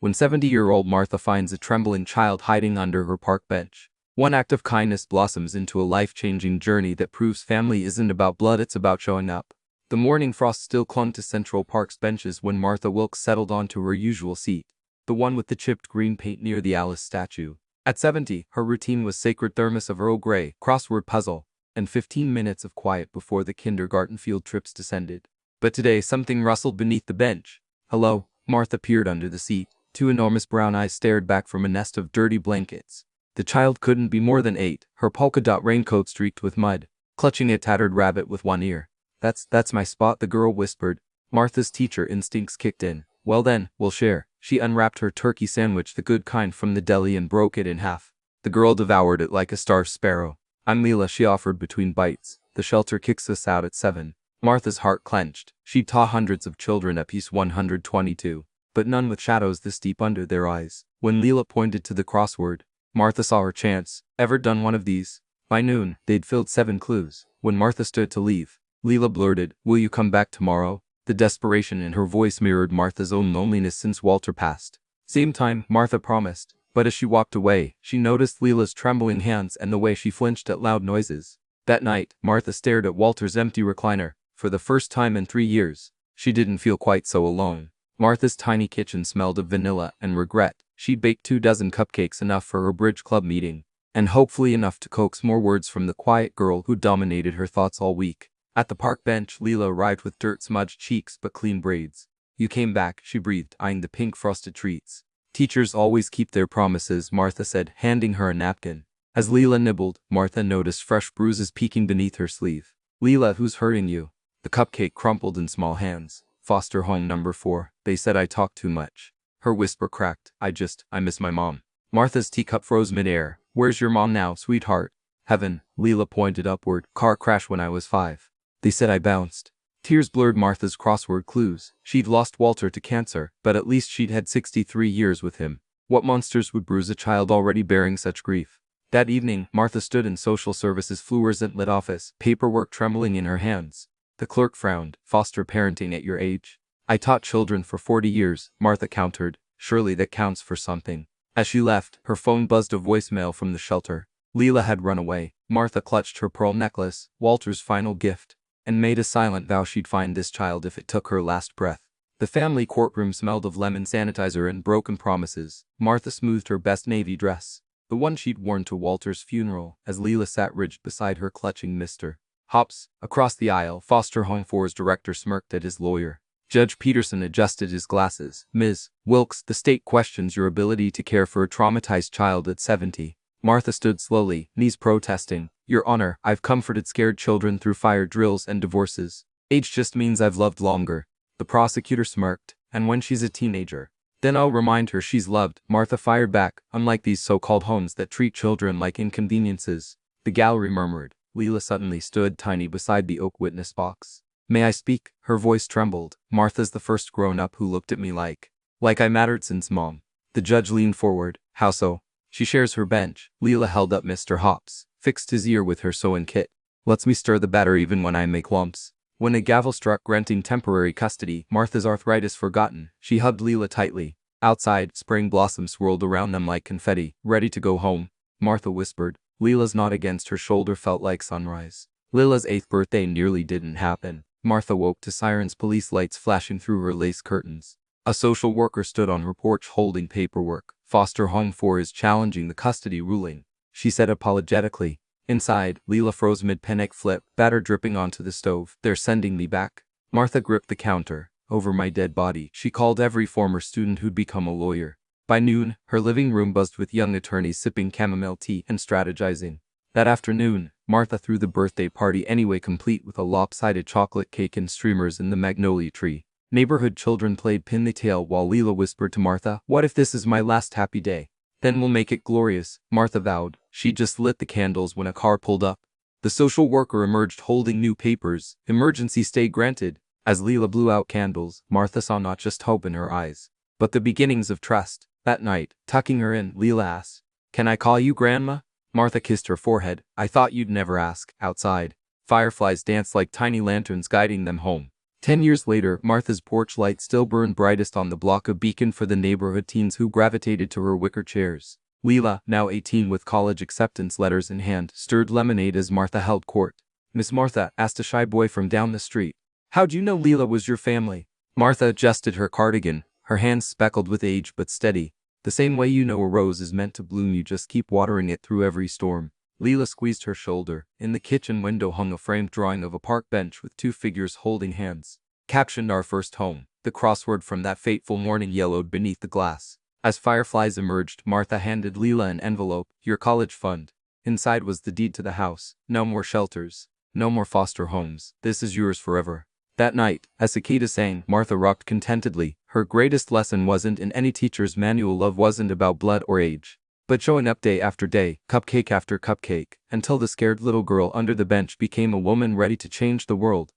when 70-year-old Martha finds a trembling child hiding under her park bench. One act of kindness blossoms into a life-changing journey that proves family isn't about blood, it's about showing up. The morning frost still clung to Central Park's benches when Martha Wilkes settled onto her usual seat, the one with the chipped green paint near the Alice statue. At 70, her routine was sacred thermos of Earl Grey, crossword puzzle, and 15 minutes of quiet before the kindergarten field trips descended. But today something rustled beneath the bench. Hello, Martha peered under the seat. Two enormous brown eyes stared back from a nest of dirty blankets. The child couldn't be more than 8, her polka-dot raincoat streaked with mud, clutching a tattered rabbit with one ear. That's my spot," the girl whispered. Martha's teacher instincts kicked in. "Well then, we'll share." She unwrapped her turkey sandwich, the good kind from the deli, and broke it in half. The girl devoured it like a starved sparrow. "I'm Leela," she offered between bites. "The shelter kicks us out at 7. Martha's heart clenched. She'd taught hundreds of children at Peace 122, but none with shadows this deep under their eyes. When Leela pointed to the crossword, Martha saw her chance. Ever done one of these? By noon, they'd filled 7 clues. When Martha stood to leave, Leela blurted, "Will you come back tomorrow?" The desperation in her voice mirrored Martha's own loneliness since Walter passed. "Same time," Martha promised. But as she walked away, she noticed Leela's trembling hands and the way she flinched at loud noises. That night, Martha stared at Walter's empty recliner. For the first time in 3 years, she didn't feel quite so alone. Martha's tiny kitchen smelled of vanilla and regret. She'd baked 24 cupcakes, enough for her bridge club meeting, and hopefully enough to coax more words from the quiet girl who dominated her thoughts all week. At the park bench, Leela arrived with dirt-smudged cheeks but clean braids. "You came back," she breathed, eyeing the pink frosted treats. "Teachers always keep their promises," Martha said, handing her a napkin. As Leela nibbled, Martha noticed fresh bruises peeking beneath her sleeve. "Leela, who's hurting you?" The cupcake crumpled in small hands. "Foster home number 4. They said I talk too much." Her whisper cracked. I miss my mom." Martha's teacup froze midair. "Where's your mom now, sweetheart?" "Heaven." Leela pointed upward. "Car crash when I was 5. They said I bounced." Tears blurred Martha's crossword clues. She'd lost Walter to cancer, but at least she'd had 63 years with him. What monsters would bruise a child already bearing such grief? That evening, Martha stood in social services' fluorescent-lit office, paperwork trembling in her hands. The clerk frowned. "Foster parenting at your age?" "I taught children for 40 years, Martha countered. "Surely that counts for something." As she left, her phone buzzed a voicemail from the shelter. Leela had run away. Martha clutched her pearl necklace, Walter's final gift, and made a silent vow she'd find this child if it took her last breath. The family courtroom smelled of lemon sanitizer and broken promises. Martha smoothed her best navy dress, the one she'd worn to Walter's funeral, as Leela sat rigid beside her, clutching Mr. Hops. Across the aisle, Foster Home 4's director smirked at his lawyer. Judge Peterson adjusted his glasses. "Ms. Wilkes, the state questions your ability to care for a traumatized child at 70. Martha stood slowly, knees protesting. "Your Honor, I've comforted scared children through fire drills and divorces. Age just means I've loved longer." The prosecutor smirked. "And when she's a teenager, then I'll remind her she's loved." Martha fired back. "Unlike these so-called homes that treat children like inconveniences." The gallery murmured. Leela suddenly stood tiny beside the oak witness box. "May I speak?" Her voice trembled. "Martha's the first grown-up who looked at me like I mattered since Mom." The judge leaned forward. "How so?" "She shares her bench." Leela held up Mr. Hops, fixed his ear with her sewing kit. "Lets me stir the batter even when I make lumps." When a gavel struck, granting temporary custody, Martha's arthritis forgotten, she hugged Leela tightly. Outside, spring blossoms swirled around them like confetti. "Ready to go home?" Martha whispered. Leela's nod against her shoulder felt like sunrise. Leela's 8th birthday nearly didn't happen. Martha woke to sirens, police lights flashing through her lace curtains. A social worker stood on her porch holding paperwork. "Foster Home 4 is challenging the custody ruling," she said apologetically. Inside, Leela froze mid-panic flip, batter dripping onto the stove. "They're sending me back." Martha gripped the counter. "Over my dead body." She called every former student who'd become a lawyer. By noon, her living room buzzed with young attorneys sipping chamomile tea and strategizing. That afternoon, Martha threw the birthday party anyway, complete with a lopsided chocolate cake and streamers in the magnolia tree. Neighborhood children played pin the tail while Leela whispered to Martha, "What if this is my last happy day? Then we'll make it glorious," Martha vowed. She just lit the candles when a car pulled up. The social worker emerged holding new papers. "Emergency stay granted." As Leela blew out candles, Martha saw not just hope in her eyes, but the beginnings of trust. That night, tucking her in, Leela asked, "Can I call you Grandma?" Martha kissed her forehead. "I thought you'd never ask." Outside, fireflies danced like tiny lanterns guiding them home. 10 years later, Martha's porch light still burned brightest on the block, a beacon for the neighborhood teens who gravitated to her wicker chairs. Leela, now 18 with college acceptance letters in hand, stirred lemonade as Martha held court. "Miss Martha," asked a shy boy from down the street, "how'd you know Leela was your family?" Martha adjusted her cardigan, her hands speckled with age but steady. "The same way you know a rose is meant to bloom, you just keep watering it through every storm." Leela squeezed her shoulder. In the kitchen window hung a framed drawing of a park bench with two figures holding hands. Captioned "Our First Home," the crossword from that fateful morning yellowed beneath the glass. As fireflies emerged, Martha handed Leela an envelope. "Your college fund." Inside was the deed to the house. "No more shelters. No more foster homes. This is yours forever." That night, as cicadas sang, Martha rocked contentedly. Her greatest lesson wasn't in any teacher's manual. Love wasn't about blood or age, but showing up day after day, cupcake after cupcake, until the scared little girl under the bench became a woman ready to change the world.